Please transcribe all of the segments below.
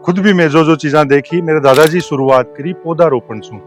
खुद भी मैं जो चीजा देखी मेरे दादाजी शुरुआत करी पौधारोपण सु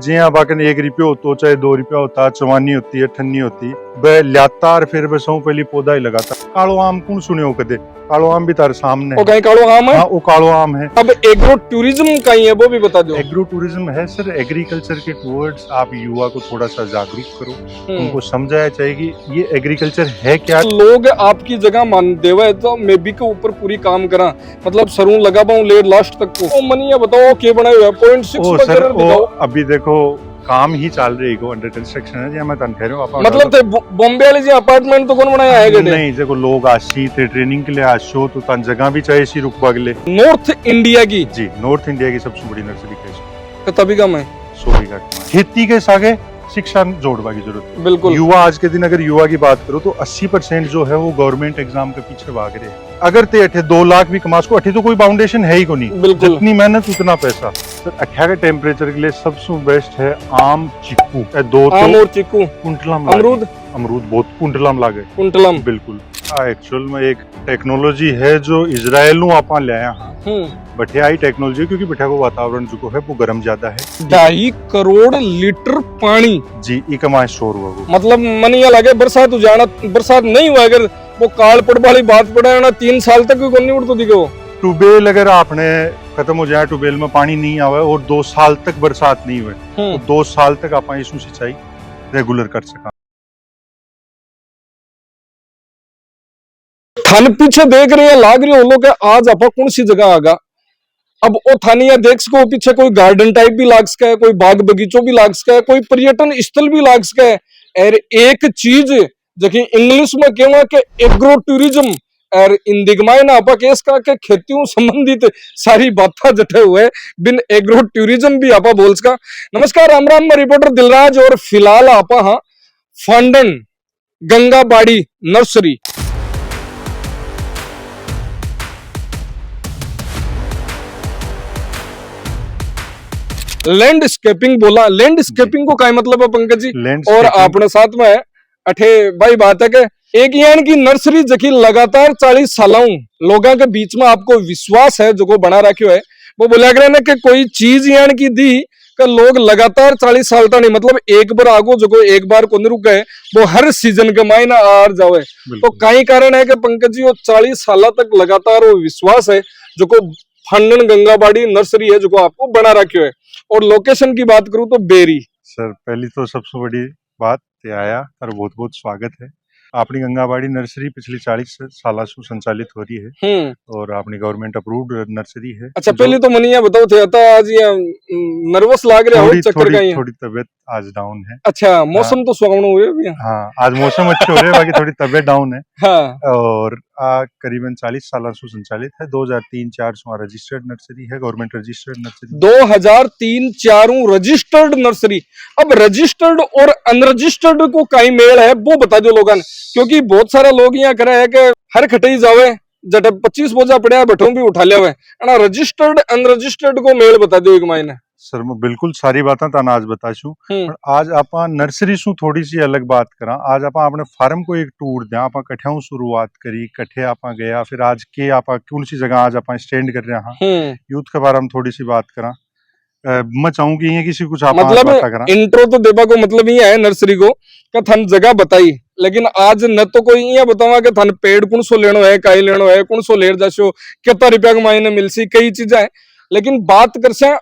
जिया बाकन 1 रुपया होतो चाहे 2 रुपया होता चवानी होती है ठन्नी होती ल्यातार फिर बसों पहली पौधा ही लगाता। कालो आम कौन सुने कदे? कालो आम भी तारे सामने है। कहीं कालो आम है? हाँ, वो कालो आम है। अब एग्रो टूरिज्म कहीं है वो भी बता दो। एग्रो टूरिज्म है सर, एग्रीकल्चर के टूवर्ड्स आप युवा को थोड़ा सा जागरूक करो, उनको समझाया चाहिए कि ये एग्रीकल्चर है क्या। लोग आपकी जगह मान देवा है तो मैं भी के ऊपर पूरी काम करा, मतलब सरू लगा पाऊं ले लास्ट तक को मनिया बताओ के बनाए हुआ 0.6 सर दिखाओ। अभी देखो काम ही चल रही है, अंडर कंस्ट्रक्शन है जी। मैं तन कह रहा हूं मतलब थे बॉम्बे वाले जी अपार्टमेंट तो कौन बनाया है गड्ढे? नहीं देखो लोग आशी थे ट्रेनिंग के लिए आशो तो तन जगह भी चाहिए सी रुकवा के लिए। नॉर्थ इंडिया की जी, नॉर्थ इंडिया की सबसे बड़ी नर्सरी है। तभी कम है 100 बीघा खेती के सागे शिक्षा जोड़वा की जरूरत है। बिल्कुल। युवा आज के दिन अगर युवा की बात करो तो 80% जो है वो गवर्नमेंट एग्जाम के पीछे भाग रहे हैं। अगर ते अठे 2 लाख भी कमास को अठे तो कोई फाउंडेशन है ही को नहीं। जितनी मेहनत उतना पैसा। सर अठा के टेम्परेचर के लिए सबसे बेस्ट है आम चीकू। आम और चीकू कुंटलम अमरूद बहुत कुंटलम लागे। कुंटलम बिल्कुल। एक्चुअल में एक टेक्नोलॉजी है जो इजराइल आपा ले आया। बठे आई टेक्नोलॉजी क्योंकि बठा को वातावरण जो है वो गर्म ज्यादा है। 2.5 करोड़ लीटर पानी जी ई कमाए शोर हुआ। मतलब मन ये लगे बरसात जाना, बरसात नहीं हुआ अगर वो काल पड़ वाली बात पड़ा ना 3 साल तक कोई नहीं उड़तो दिखो। ट्यूबवेल अगर आपने खत्म हो जाए, ट्यूबवेल में पानी नहीं आवे और 2 साल तक बरसात नहीं हुए तो 2 साल तक आप इसमें सिंचाई रेगुलर कर सका। थाने पीछे देख रहे हैं लाग रही हो लोग आज आप कौन सी जगह आगा। अब ओ थानिया देख सको पीछे कोई गार्डन टाइप भी लाग सका है, कोई बाग बगीचों भी लाग सका है, कोई पर्यटन स्थल भी लाग सका है। और एक चीज जबकि इंग्लिश में कहवा के एग्रो टूरिज्म और हिंदी में ना आपा केस का के खेतियों संबंधित सारी बातें जटे हुए बिन एग्रो टूरिज्म भी आपा बोल सका। नमस्कार, राम राम, मैं रिपोर्टर दिलराज और फिलहाल आपा हाँ फांडन गंगाबाड़ी नर्सरी लैंडस्केपिंग बोला। लैंडस्केपिंग को क्या मतलब है पंकज जी? और आपने साथ में अठे भाई बात है कि एक यान की नर्सरी जकी लगातार 40 सालों लोगों के बीच में आपको विश्वास है जो को बना रखियो है वो बोला करे ना कि कोई चीज यान की दी कि लोग लगातार 40 साल तक नहीं, मतलब एक बार आगो जो को एक बार को नहीं रुक गए वो हर सीजन के मायना आर जावे। तो कई कारण है कि पंकज जी वो 40 साल तक लगातार वो विश्वास है जो को फंडन गंगाबाड़ी नर्सरी है जो को आपको बना रखियो है। और लोकेशन की बात करूं तो बेरी। सर पहली तो सबसे बड़ी बात आया और बहुत बहुत स्वागत है। अपनी गंगाबाड़ी नर्सरी पिछली 40 साल से संचालित हो रही है और अपनी गवर्नमेंट अप्रूव्ड नर्सरी है। अच्छा पहले तो मनिया बताओ थे आता आज ये नर्वस लाग रहा हो चक्कर का ही थोड़ी तबीयत आज डाउन है। अच्छा मौसम तो सुहावना हुए अभी। हाँ आज मौसम अच्छे हो रहे हैं, बाकी थोड़ी तबीयत डाउन है। हाँ। और करीबन 40 साल से संचालित है। 2003-04 से रजिस्टर्ड नर्सरी है, government registered nursery. 2003-04 registered nursery. अब रजिस्टर्ड और अनरजिस्टर्ड को कहीं मेल है वो बता दो लोगों ने, क्योंकि बहुत सारा लोग यहाँ करे है कि हर खटई जावे जब 25 बोझा पड़ा बैठो भी उठा लिया हुआ। रजिस्टर्ड अनरजिस्टर्ड को मेल बता दो एक मायने। सर मैं बिल्कुल सारी बातें ताना आज बताशू, पर आज आपा नर्सरी सु थोड़ी सी अलग बात करा। आज आपा अपने फार्म को एक टूर दे, आपा कठ्याऊ शुरुआत करी, कठे आपा गया, फिर आज के आपा कौन सी जगह आज आपा स्टैंड कर रहे हैं यूथ के बारे में थोड़ी सी बात करा। मैं चाहूंगी ये किसी कुछ मतलब इंट्रो तो देवा को मतलब ये है नर्सरी को का थन जगह बताई, लेकिन आज न तो कोई ये बतावा कि थन पेड़ कौन सो लेनो है, काई लेनो है, कौन सो लेर जाशो, कितना रुपया के मायने मिलसी, कई चीजें है। लेकिन बात कर से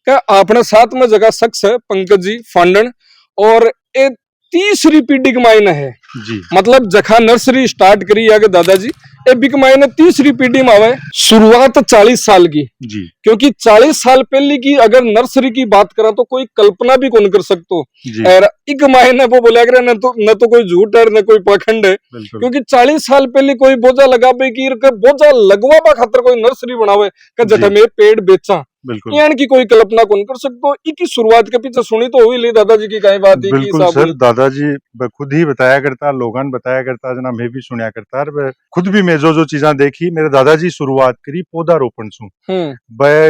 अपने साथ में जगह शख्स है पंकज जी फांडन और ए 30 पीढ़ी के मायने है जी। मतलब जखा नर्सरी स्टार्ट करी आगे दादाजी ए बिक मायने 30 पीढ़ी में आवे। शुरुआत 40 साल की जी, क्योंकि 40 साल पहले की अगर नर्सरी की बात करा तो कोई कल्पना भी कौन कर सकतो। और एक मायने वो बोला करे न तो कोई झूठ है न कोई पाखंड है, क्योंकि 40 साल पहले कोई बोझा लगाबे की बोझा लगवा खातर कोई नर्सरी बनावे जट में पेड़ बेचा यानी कि कोई कल्पना कौन कर सकतो। इकी शुरुआत के पीछे सुनी तो हुई ले दादाजी की कई बात है। बिल्कुल सर, दादाजी खुद ही बताया करता, लोगन बताया करता, जना मैं भी सुनया करता। खुद भी मैं जो चीजा देखी मेरे दादाजी शुरुआत करी पौधारोपण सु।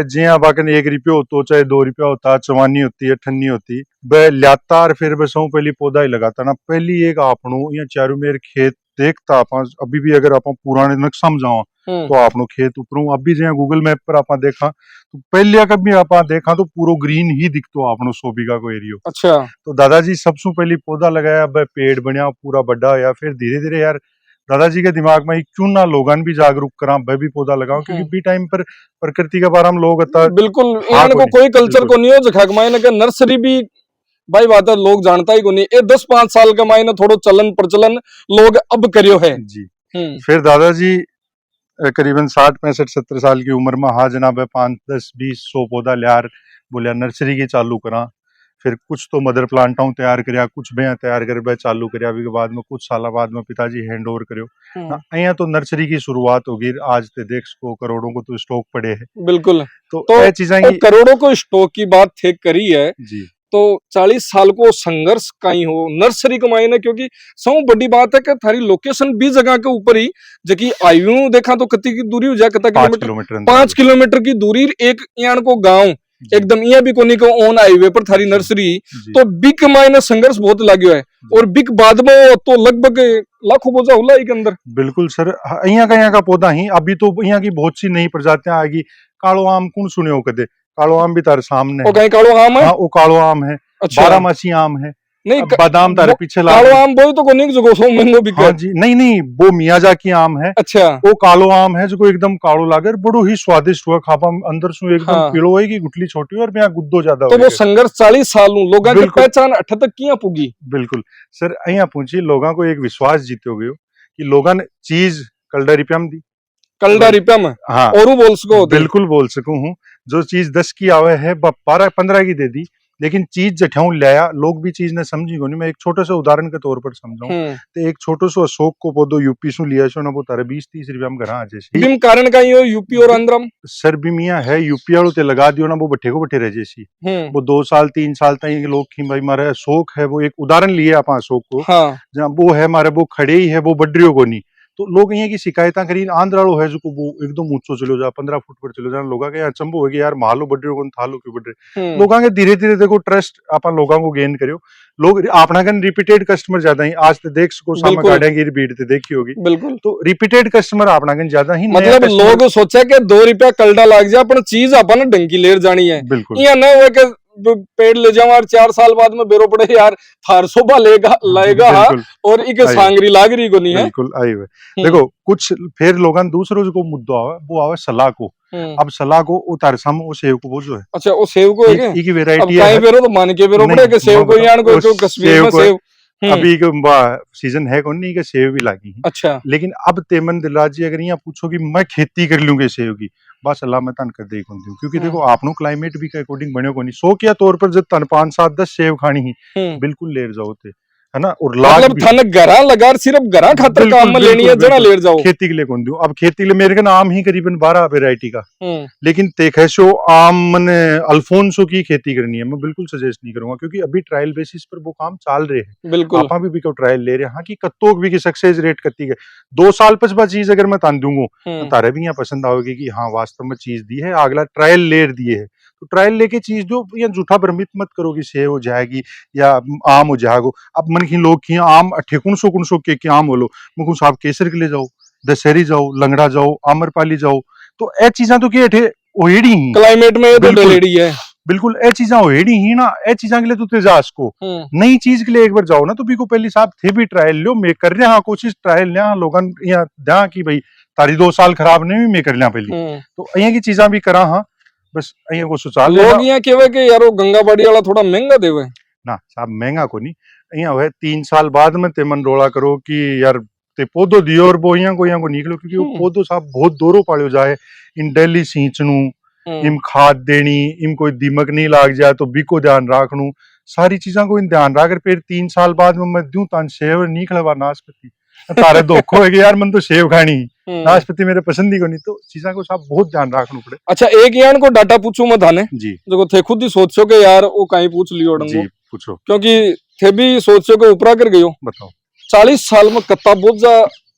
जिया बाकन 1 रुपया होतो चाहे 2 रुपया होता चवानी होती है ठन्नी होती ल्यातार फिर बसों पहली पौधा ही लगाता ना। पहली एक आपनो या चारू मेर खेत देखता अभी भी अगर आप पुराने नक्शा में जाओ तो आपनो खेत उपरू अब भी जो गूगल मैप पर आप देखा तो पहले कभी आप देखा तो पूरा ग्रीन ही दिखतो आपनो 100 बीघा को एरियो। अच्छा। तो दादाजी सबसे पहले पौधा लगाया, अब पेड़ बनया पूरा बड़ा होया, फिर धीरे धीरे यार दादाजी के दिमाग में क्यों ना लोगन भी जागरूक करा, वह भी पौधा लगाओ, क्योंकि बी टाइम पर प्रकृति के बारे में लोग बिल्कुल को कोई कल्चर को नहीं हो जखा मायने के नर्सरी भी भाई बात है लोग जानता ही को नहीं। ये 10-5 साल का मायने थोड़ो चलन प्रचलन लोग अब करियो है जी। फिर दादाजी करीबन 60-65-70 साल की उम्र में हाँ जनाब 5-10-20-100 पौधा लियार बोलिया नर्सरी की चालू करा। फिर कुछ तो मदर प्लांटाऊ तैयार करया, कुछ बेया तैयार कर चालू करया, के बाद में कुछ साल बाद में पिताजी हैंड ओवर करो। अहिया तो नर्सरी की शुरुआत होगी, आज ते देख सको करोड़ों को तो स्टॉक पड़े है। बिल्कुल। तो करोड़ों को स्टॉक की बात थे करी है जी। तो 40 साल को संघर्ष कहीं हो नर्सरी को मायने, क्योंकि सब बड़ी बात है कि थारी लोकेशन भी जगह के ऊपर ही जबकि आयु देखा तो कितनी की दूरी हो जाए, कितना किलोमीटर 5 किलोमीटर की दूरी एक यान को गांव एकदम यहाँ भी कोनी को ऑन हाईवे पर थारी नर्सरी। तो बिक मायने संघर्ष बहुत लाग्यो है और बिक बाद में तो लगभग लाखों पौधा होला के अंदर। बिल्कुल सर, यहाँ का पौधा ही अभी तो यहाँ की बहुत सी नई प्रजातियां आएगी। कालो आम कौन सुने हो कदे? कालो आम भी तारे सामने है। कहीं कालो आम है? हाँ, वो कालो आम है। अच्छा। 12 आम है। नहीं बादाम तारे पीछे कालो आम बोई तो कोनी जो गोसो मंगो बिके। हाँ जी, नहीं वो मियाजाकी आम है। अच्छा। वो कालो आम है जो एकदम कालो लागे, बड़ो ही स्वादिष्ट हुआ खापा अंदर से एकदम पीलो होएगी, गुठली छोटी और यहाँ गुद्दो ज्यादा। तो वो संघर्ष 40 साल लोगों की पहचान अठ तक किया पुगी। बिल्कुल सर, अहिया पूछी लोगों को एक विश्वास जीते हो गयो कि लोगन चीज कलडा रुपया में दी, कलडा रुपया में। हाँ, और बोल सको बिल्कुल बोल सकूं हूँ। जो चीज 10 की आवे है 12-15 की दे दी, लेकिन चीज जठाऊ लाया लोग भी चीज ने समझी को नहीं। मैं एक छोटे से उदाहरण के तौर पर समझाऊं तो एक छोटो सो अशोक को पौधो यूपी से लिया सो ना वो तारे 20-30 रुपया में घर आ जैसे बिम कारण का यो यूपी और आंध्र सर भी मियाँ है यूपी वालों ते लगा दियो ना वो बट्ठे को बट्ठे रह जैसी। वो 2 साल 3 साल तक लोग की भाई मारे अशोक है, वो एक उदाहरण लिए आप अशोक को। हाँ। जहाँ वो है मारे वो खड़े ही है, वो बढ़ियो को नहीं। तो लोग यहाँ की शिकायत करी आंध्र वालों है जो वो एकदम ऊंचो चलो जा 15 फुट पर चलो जा, लोगों के चंबो है कि यार मालो बढ़ रहे हो थालो क्यों बढ़ रहे। लोगों के धीरे धीरे देखो ट्रस्ट आप लोगों को गेन करो। लोग अपना कन रिपीटेड कस्टमर ज्यादा ही आज तो देख सको सामने गाड़ियां की भीड़ ते देखी होगी। बिल्कुल। तो रिपीटेड कस्टमर अपना कन ज्यादा ही, मतलब लोग सोचा कि 2 रुपया कलडा लाग जाए अपन चीज अपन ढंग की लेर जानी है। बिल्कुल। या ना हो के पेड़ ले जाओ और 4 साल बाद में बेरो पड़े यार थार सोबा लाएगा और एक सांगरी लागरी को नहीं है। बिल्कुल आई हुए। देखो कुछ फिर लोगन दूसरों को मुद्दा आवे, वो आवे सलाह को। अब सलाह को उतार सम वो सेव को बोझो है। अच्छा, वो सेव को है की वैरायटी है। काई बेरो तो मान के बेरो पड़े के सेव को यार को कश्मीर में सेव अभी सीजन है कौन नहीं के सेव भी लागी। अच्छा। लेकिन अब तेमन दिलराज जी अगर यहाँ पूछो कि मैं खेती कर लूंगे सेव की, बस अल्लाह मैं तन कर दे क्योंकि देखो आपनो क्लाइमेट भी के अकॉर्डिंग बने को नहीं। सो क्या तौर पर जब तन 5-7-10 सेव खानी ही बिल्कुल लेर जाओ थे, है ना। और मतलब थन गरा लगा सिर्फ गरा खातर काम में लेनी है जना लेर जाओ। खेती के लिए कौन दूं अब खेती के लिए मेरे का आम ही करीबन 12 वैरायटी का। लेकिन तेखैसो आम मने अल्फोंसो की खेती करनी है, मैं बिल्कुल सजेस्ट नहीं करूंगा क्योंकि अभी ट्रायल बेसिस पर वो काम चाल रहे हैं। बिल्कुल। आप भी को ट्रायल ले रहे हैं। हाँ कि कत्तोक भी की सक्सेस रेट कत्ती है 2 साल पछबा चीज अगर मैं तान दूंगा तो तारे भी यहाँ पसंद आओगे कि हाँ वास्तव में चीज दी है, अगला ट्रायल लेर दिए है। तो ट्रायल लेके चीज दो या झूठा भ्रमित मत करो कि सेव हो जाएगी या आम हो जाएगा। अब मन की लोग की आम ठेकुनसो के आम बोलो मुझको साहब केसर के ले जाओ, दशहरी जाओ, लंगड़ा जाओ, आम्रपाली जाओ। तो ए चीजा तो के अठे ओहेड़ी ही क्लाइमेट में तो डलेड़ी है। बिल्कुल ए चीजा ओहेड़ी ही ना, ए चीजा के लिए तो तेजाज को नई चीज के लिए एक बार जाओ ना तो भी को पहली साहब थे भी ट्रायल लो मैं कर रहे हाँ कोशिश ट्रायल लिया लोगन यहाँ दा की भाई तारी 2 साल खराब नहीं मैं कर लिया पहली। तो यहाँ की चीजा भी करा हाँ बस अहिया को सुचाल लोग यहाँ केवे के यार वो गंगाबाड़ी वाला थोड़ा महंगा देवे ना साहब, महंगा को नहीं। अहिया है 3 साल बाद में ते मन रोला करो कि यार ते पौधो दियो और वो यहाँ को निकलो क्योंकि वो पौधो साहब बहुत दोरो पालो जाए इन डेली सींचनू, इम खाद देनी, इम कोई दीमक नहीं लाग जाए तो बिको ध्यान रखनू, सारी चीजा को इन ध्यान रख कर फिर 3 साल बाद में मैं दूं तान सेव नहीं खिलवा नाशपति तारे धोखो है कि यार मन तो सेव खानी नाशपति मेरे पसंद ही को नहीं। तो चीजा को साहब बहुत ध्यान रखना पड़े। अच्छा, एक यान को डाटा पूछूं मैं थाने जी जो थे खुद ही सोचो के यार वो कहीं पूछ लियो जी पूछो क्योंकि थे भी सोचो के ऊपरा कर गयो। बताओ 40 साल में कत्ता बोझा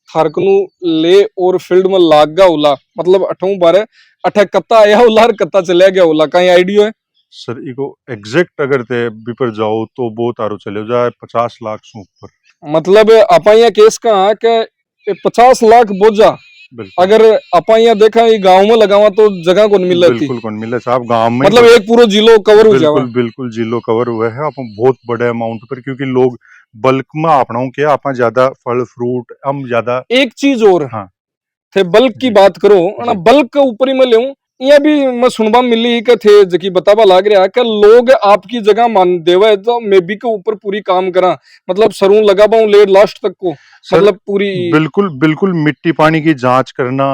थारकनु ले और फील्ड में लाग गया उला मतलब 8-12 अठे कत्ता आया उला और कत्ता चले गया उला कहीं आइडिया है सर? इको एग्जैक्ट अगर ते बिपर जाओ तो वो तारो चले जाए 50 लाख से ऊपर। मतलब आप यहाँ केस का के 50 लाख बोझा बिल्कुल अगर अपन यहाँ देखा ये गांव में लगावा तो जगह कौन मिल रही बिल्कुल कौन मिले साहब गांव में मतलब एक पूरा जिलो कवर हो जावा बिल्कुल बिल्कुल जिलो कवर हुआ है अपन बहुत बड़े अमाउंट पर, क्योंकि लोग बल्क में अपनाऊ के आप ज्यादा फल फ्रूट हम ज्यादा। एक चीज और हाँ थे बल्क की जी बात करो ना जी बल्क के ऊपर ही मैं ले यहाँ भी मैं सुनबा मिली के थे जकी बतावा लाग रहा कि लोग आपकी जगह मान देवा है तो मैं भी के ऊपर पूरी काम करा मतलब सरू लगा पाऊं लेट लास्ट तक को सर मतलब पूरी बिल्कुल बिल्कुल मिट्टी पानी की जांच करना,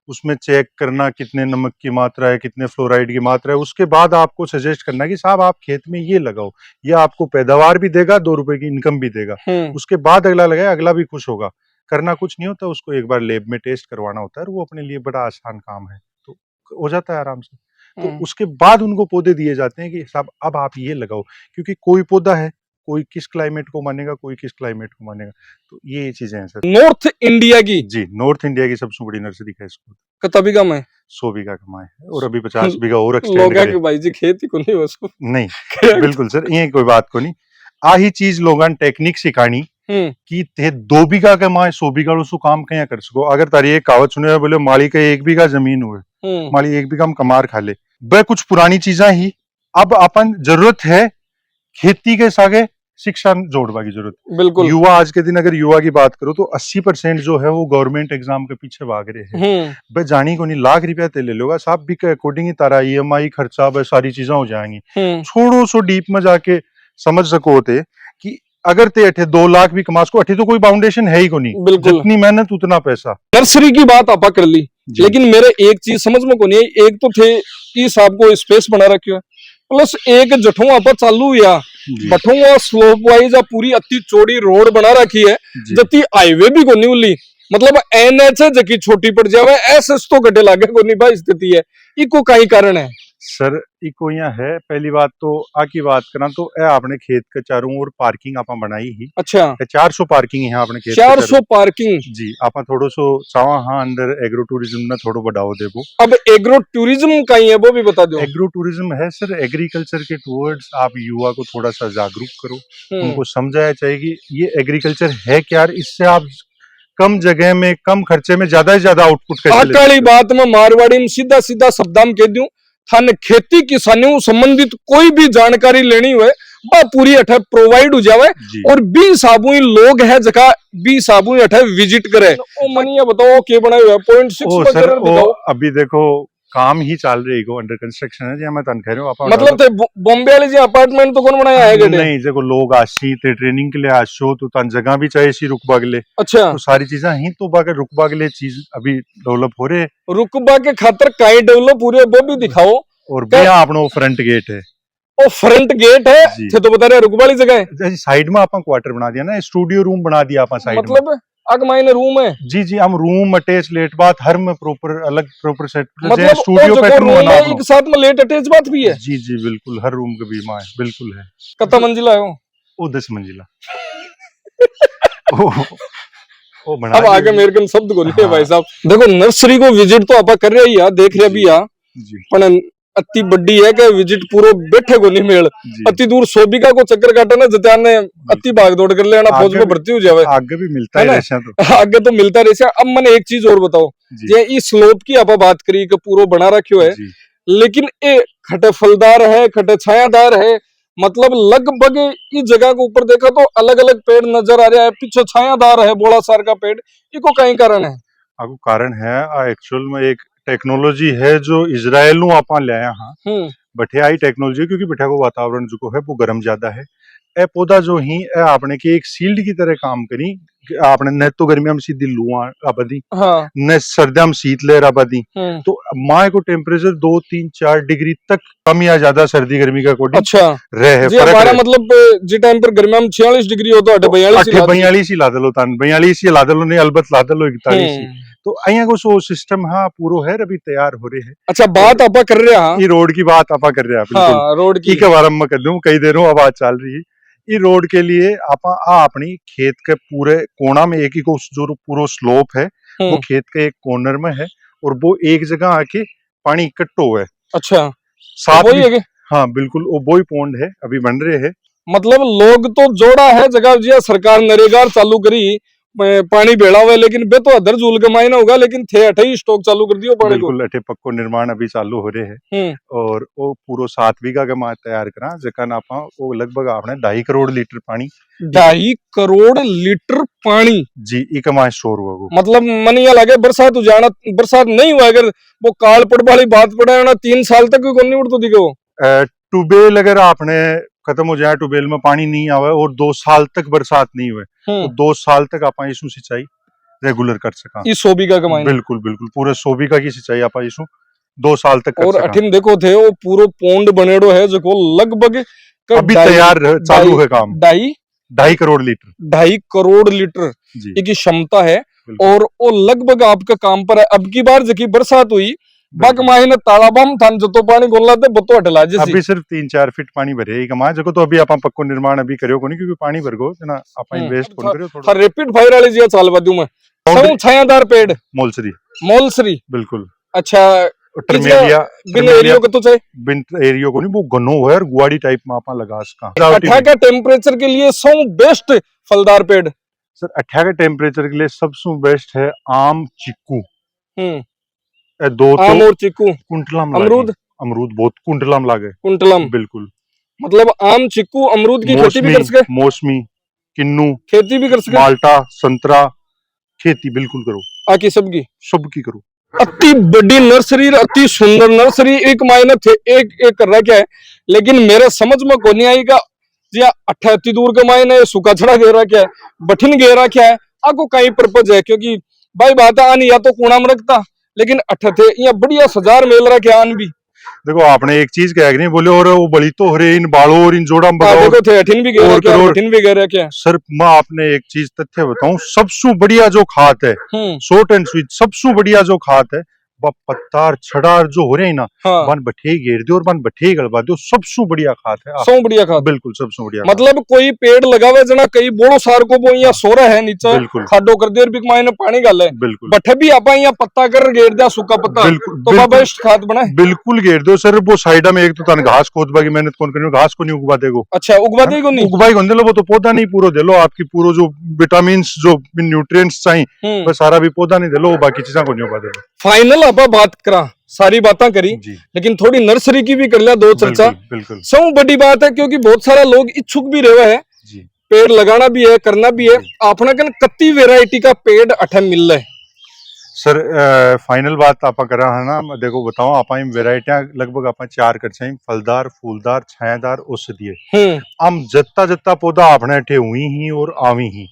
उसमें चेक करना कितने नमक की मात्रा है कितने फ्लोराइड की मात्रा है, उसके बाद आपको सजेस्ट करना कि साहब आप खेत में ये लगाओ, ये आपको पैदावार भी देगा 2 रुपए की इनकम भी देगा, उसके बाद अगला लगाए अगला भी खुश होगा। करना कुछ नहीं होता, उसको एक बार लैब में टेस्ट करवाना होता है, वो अपने लिए बड़ा आसान काम है, तो हो जाता है आराम से। तो उसके बाद उनको पौधे दिए जाते हैं कि साहब अब आप ये लगाओ, क्योंकि कोई पौधा है कोई किस क्लाइमेट को मानेगा कोई किस क्लाइमेट को मानेगा, तो ये चीजें हैं सर। नॉर्थ इंडिया की जी नॉर्थ इंडिया की सबसे बड़ी नर्सरी है इसको, कितना बीघा में 100 बीघा कमाए है और अभी 50 बीघा और एक्सटेंड लोगा करे। के भाई जी खेती को नहीं बस नहीं बिल्कुल सर ये कोई बात को नहीं, आही चीज लोगन टेक्निक सिखानी कि ते 2 बीघा के माए 100 बीघा उसको काम कहीं कर सको। अगर तारी एक कहावत सुने बोले माली के 1 बीघा जमीन हुए माली 1 बीघा में कमार खा ले, वह कुछ पुरानी चीजा ही अब अपन जरूरत है खेती के सागे शिक्षा जोड़वा की जरूरत। बिल्कुल युवा आज के दिन अगर युवा की बात करो तो 80% जो है वो गवर्नमेंट एग्जाम के पीछे भाग रहे हैं, बे जानी को नहीं लाख रुपया ते ले लोगा साहब भी के अकॉर्डिंग ही तारा EMI खर्चा बे सारी चीजें हो जाएंगी। छोड़ो सो डीप में जाके समझ सको होते कि अगर ते अठे 2 लाख भी कमा सको, अठे तो कोई फाउंडेशन है ही को नहीं, जितनी मेहनत उतना पैसा। नर्सरी की बात आपा कर ली, लेकिन मेरे एक चीज समझ में को नहीं, एक तो थे कि साहब को स्पेस बना रखियो प्लस एक जठों आपा चालू या बठों स्लोप वाइज पूरी अति चौड़ी रोड बना रखी है जति हाईवे भी को नहीं उली, मतलब NH जकी छोटी पड़ जावे SS तो गड्ढे लागे को नहीं भाई स्थिति है, इको काई कारण है सर इको यहाँ है। पहली बात तो आकी बात करा तो ए आपने खेत के चारों ओर पार्किंग आपा बनाई ही। अच्छा 400 पार्किंग है आपने खेत 400 पार्किंग जी आपा थोड़ो सो चावा हाँ अंदर एग्रो टूरिज्म ने थोड़ो बढ़ाओ देबो। अब एग्रो टूरिज्म का ही है वो भी बता दो। एग्रो टूरिज्म है सर एग्रीकल्चर के टूवर्ड्स आप युवा को थोड़ा सा जागरूक करो, उनको समझाया जाए कि ये एग्रीकल्चर है क्या, इससे आप कम जगह में कम खर्चे में ज्यादा से ज्यादा आउटपुट कैसे बात में मारवाड़ी में सीधा सीधा शब्द में कह दूं थाने खेती किसानी संबंधित कोई भी जानकारी लेनी हुए वह पूरी अठे प्रोवाइड हो जावे और 20 साबुई लोग है जगह 20 साबुई अठे विजिट करे। ओ मनिया बताओ के बनाए हुए 0.6 वगैरह बताओ। अभी देखो काम ही चल रही को अंडर कंस्ट्रक्शन है जी, मैं तन कह रहा हूं मतलब ते बॉम्बे वाले जी अपार्टमेंट तो कौन बनाया है गड्ढे नहीं देखो लोग आशी ते ट्रेनिंग के लिए आशो तो तन जगह भी चाहिए सी रुकबा के लिए। अच्छा तो सारी चीजें ही तो बाकी रुकबा के लिए चीज अभी डेवलप हो रहे, रुकबा के खातर काई डेवलप पूरे वो भी दिखाओ। और भैया अपना फ्रंट गेट है, ओ फ्रंट गेट है थे तो बता रहे रुकबा वाली जगह है साइड में अपन क्वार्टर बना दिया ना, स्टूडियो रूम बना दिया अपन साइड मतलब अग मायने रूम है जी जी हम रूम अटैच लेट बात हर में प्रॉपर अलग प्रॉपर सेट मतलब स्टूडियो पैटर्न बना है एक साथ में लेट अटैच बात भी है जी जी बिल्कुल हर रूम का बीमा है बिल्कुल है। कितना मंजिला है वो 10 मंजिला ओ बना अब आगे मेरे को शब्द को नहीं है भाई साहब। देखो नर्सरी को विजिट तो आप कर रहे यार देख रहे अभी यार पर अति बड्डी है कि विजिट पूरा बैठे को नहीं मेल अति दूर 100 बीघा को चक्कर काटे ना जतान ने अति भाग दौड़ कर लेना फौज में भर्ती हो जावे आगे भी मिलता है तो आगे तो मिलता रहे। अब मैंने एक चीज और बताओ ये इस स्लोप की आप बात करी कि पूरा बना रखियो है लेकिन ये खटे फलदार है खटे छायादार है, मतलब लगभग इस जगह के ऊपर देखा तो अलग अलग पेड़ नजर आ रहा है, पीछे छायादार है बोला सार का पेड़, इको कहीं कारण है आपको कारण है एक्चुअल में एक टेक्नोलॉजी है जो इजराइल आप ले आया हाँ बठे आई टेक्नोलॉजी क्योंकि बठे को वातावरण जो है वो गर्म ज्यादा है। ए पौधा जो ही ए आपने की एक सील्ड की तरह काम करी, आपने न तो गर्मिया में सीधी लू आबादी न सर्दिया में शीत लहर आबादी, तो माए को टेम्परेचर 2, 3, 4 डिग्री तक कम या ज्यादा सर्दी गर्मी का अकॉर्डिंग अच्छा रहे मतलब जिस टाइम पर गर्मिया में 46 डिग्री हो तो 42 ही लादलो 42 ही लादलो नहीं अलबत लादलो 41 तो अइया को सो सिस्टम हाँ पूरो है अभी तैयार हो रहे हैं। अच्छा बात आपा कर रहे हैं ये रोड की बात आपा कर रहे हैं बिल्कुल रोड की के बारे में कर दूं कई देरों आवाज चल रही है। ये रोड के लिए आपा अपनी खेत के पूरे कोना में एक ही को जो पूरा स्लोप है वो खेत के एक कॉर्नर में है और वो एक जगह आके पानी इकट्ठो है। अच्छा साथ वही है हाँ बिल्कुल वो बोई पॉन्ड है अभी बन रहे हैं। मतलब लोग तो जोड़ा है जगह जी सरकार नरेगा चालू करी पानी भेड़ा हुआ है, लेकिन बे तो अदर झूल के मायना होगा, लेकिन थे अठे ही स्टॉक चालू कर दियो पानी को। बिल्कुल अठे पक्को निर्माण अभी चालू हो रहे हैं और वो पूरो 7 बीघा के मां तैयार करा जकन आपा वो लगभग आपने 2.5 करोड़ लीटर पानी 2.5 करोड़ लीटर पानी जी एक मां स्टोर हुआ वो। मतलब मन ये लगे बरसात हो जाना, बरसात नहीं हुआ अगर वो काल पड़ वाली बात पड़ा ना 3 साल तक कोई नहीं उड़ तो दिखे वो। ट्यूबवेल अगर आपने खत्म हो जाए, ट्यूबवेल में पानी नहीं आवे और 2 साल तक बरसात नहीं हुए तो 2 साल तक आप इसु सिंचाई रेगुलर कर सका। इस 100 बीघा कमाई बिल्कुल बिल्कुल पूरे 100 बीघा की सिंचाई आप इसु 2 साल तक कर और सका। अठिन देखो थे वो पूरो पोंड बनेड़ो है जो लगभग अभी तैयार चालू है काम। 2.5 करोड़ लीटर 2.5 करोड़ लीटर की क्षमता है और वो लगभग आपका काम पर है। अब की बार जबकि बरसात हुई बाक माहिने तालाबम थान जो तो पानी गोला दे बतो हटला जैसे अभी सिर्फ 3-4 फीट पानी भरे एक मां जको तो अभी आपा पक्को निर्माण अभी करियो कोनी क्योंकि पानी भर गो ना आपा इन्वेस्ट कोन करियो थोड़ा रैपिड फायर वाली जिया चाल बदू में सब छायादार पेड़ मोलसरी बिल्कुल। अच्छा बिन एरियो को तो चाहे बिन एरियो को नहीं वो घनो है और गुआड़ी टाइप में आपा लगा सका। 18 का टेम्परेचर के लिए सब बेस्ट फलदार पेड़ सर 18 के टेम्परेचर के लिए सबसे बेस्ट है आम चीकू। दो आम तो और चीकू कुंटलम अमरूद बहुत कुंटलम लागे कुंटलम बिल्कुल। मतलब आम चीकू अमरूद की खेती भी कर सके, मौसमी किन्नू खेती भी कर सके, माल्टा संतरा खेती बिल्कुल करो आकी सबकी करो। अति बड़ी नर्सरी अति सुंदर नर्सरी एक मायने थे एक कर रहा क्या है, लेकिन मेरे समझ में को नहीं आएगा जी 38 दूर के मायने सूखा छड़ा घेरा क्या है बठिन घेरा क्या है आपको कहीं पर्पज है क्योंकि भाई बात आनी या तो कूड़ा में रखता लेकिन अठथे यहाँ बढ़िया सजार मेल रहा क्या आन भी। देखो आपने एक चीज कह नहीं बोले और वो बड़ी तो हो रहे इन बालों और इन जोड़ा देखो थे अठिन भी गया क्या सर मैं आपने एक चीज तथ्य बताऊं सबसे बढ़िया जो खाद है शॉर्ट एंड स्वीट सबसे बढ़िया जो खाद है पत्तार छड़ार जो हो रहे हैं ना बन बठे घेर दो और बन बठे गड़वा दो सबसे बढ़िया खाद है सब बढ़िया खाद बिल्कुल सबसे बढ़िया मतलब कोई पेड़ लगावे जना कई बोलो सार को वो यहाँ सोरा है नीचे खाडो कर दे और बिक मायने पानी गाले बिल्कुल बठे भी आपा यहाँ पत्ता कर घेर दिया सूखा पत्ता तो बेस्ट खाद बना बिल्कुल घेर दो सर वो साइडा में एक तो तन घास खोदबा की मेहनत कौन करी घास को नहीं उगवा देगो। अच्छा उगवा देगो नहीं उगवाई कौन दे लो वो तो पौधा नहीं पूरा दे लो आपकी पूरा जो विटामिन जो न्यूट्रिएंट्स चाहिए वो सारा भी पौधा नहीं दे लो बाकी चीजें को नहीं उगवा दे। फाइनल आपा बात करा सारी बातें करी लेकिन थोड़ी नर्सरी की भी कर लिया दो चर्चा बिल्कुल सब बड़ी बात है क्योंकि बहुत सारा लोग इच्छुक भी रहे है पेड़ लगाना भी है करना भी है अपना कन कत्ती वेराइटी का पेड़ अठे मिल रहा है सर फाइनल बात आप करा है ना देखो बताओ आप वेराइटियां लगभग आप 4 कर चाहिए फलदार फूलदार छायादार औषधीय हम जत्ता पौधा आपने अठे हुई ही और आवी ही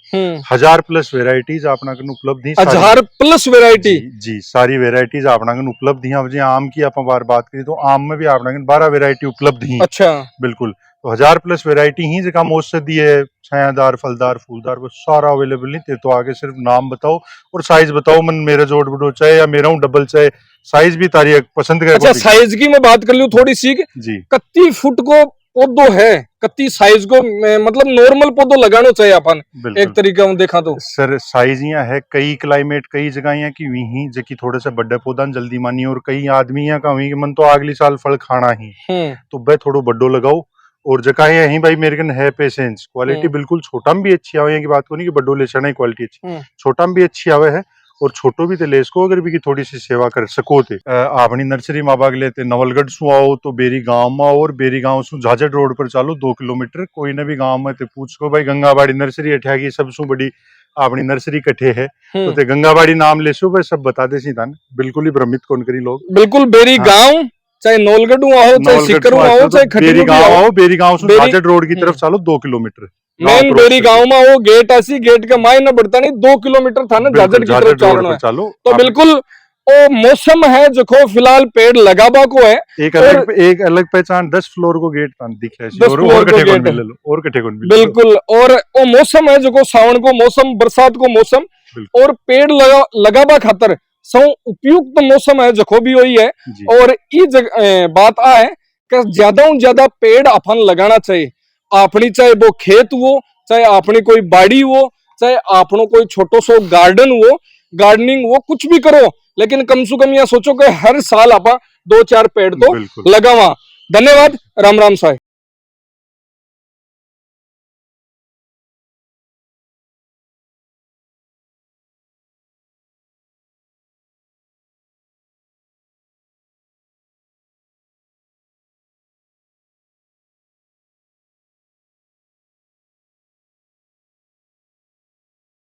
1000+ वेराइटीज आपना कन उपलब्ध ही 1000+ वेराइटी जी सारी वेराइटीज आपना कन उपलब्ध ही अब आम की आप बार बात करी तो आम में भी आपना कन 12 वेराइटी उपलब्ध ही। अच्छा बिल्कुल तो 1000+ वेराइटी ही जगह औषधि है छायादार फलदार फूलदार वो सारा अवेलेबल नहीं थे तो आगे सिर्फ नाम बताओ और साइज बताओ मन मेरे जोड़ बड़ो चाहे या मेरा हूँ डबल चाहे साइज भी तारी पसंद कर। अच्छा साइज की मैं बात कर लूं थोड़ी सी जी कत्ती फुट को पौधो है कत्ती साइज को मतलब नॉर्मल पौधो लगाना चाहिए अपन एक तरीका देखा तो सर साइज यहाँ है कई क्लाइमेट कई जगह यहाँ की हुई ही जबकि थोड़े से बड़े पौधा जल्दी मानी और कई आदमी यहाँ का हुई मन तो अगली साल फल खाना ही तो भाई थोड़ो बड्डो लगाओ और जगह यही भाई मेरे कन है पेशेंस क्वालिटी बिल्कुल छोटा में भी अच्छी आवे की बात को नहीं कि बड्डो ले चढ़ा क्वालिटी अच्छी छोटा में भी अच्छी आवे है और छोटो भी ते लेस को अगर भी की थोड़ी सी सेवा कर सको थे आपनी नर्सरी में बाग लेते नवलगढ़ सु आओ तो बेरी गांव में और बेरी गांव सु झाझड़ रोड पर चालो 2 किलोमीटर कोई न भी गांव में ते पूछो भाई गंगाबाड़ी नर्सरी अठा की सबसे बड़ी अपनी नर्सरी कट्ठे है तो ते गंगाबाड़ी नाम लेसो भाई सब बता दे सी तान बिल्कुल ही भ्रमित कौन करी लोग बिल्कुल बेरी गांव चाहे नौलगढ़ आओ चाहे सिकरू आओ चाहे बेरी गांव आओ बेरी गांव से झाझड़ रोड की तरफ चलो 2 किलोमीटर मेन बेरी गांव में वो गेट ऐसी गेट का मायने बढ़ता नहीं 2 किलोमीटर था ना झाझड़ की तरफ चलो तो बिल्कुल वो मौसम है जो फिलहाल पेड़ लगाबा को है एक अलग पहचान 10 फ्लोर को गेट दिखे और कटे को बिल्कुल और वो मौसम है जो सावन को मौसम बरसात को मौसम और पेड़ लगाबा खातर सौ उपयुक्त मौसम है जो भी हुई है और ये बात आ है कि ज्यादा पेड़ अपन लगाना चाहिए अपनी चाहे वो खेत हो चाहे अपनी कोई बाड़ी हो चाहे अपनो कोई छोटो सो गार्डन हो गार्डनिंग हो कुछ भी करो लेकिन कम से कम यह सोचो कि हर साल आप 2-4 पेड़ तो लगावा। धन्यवाद राम राम साहब।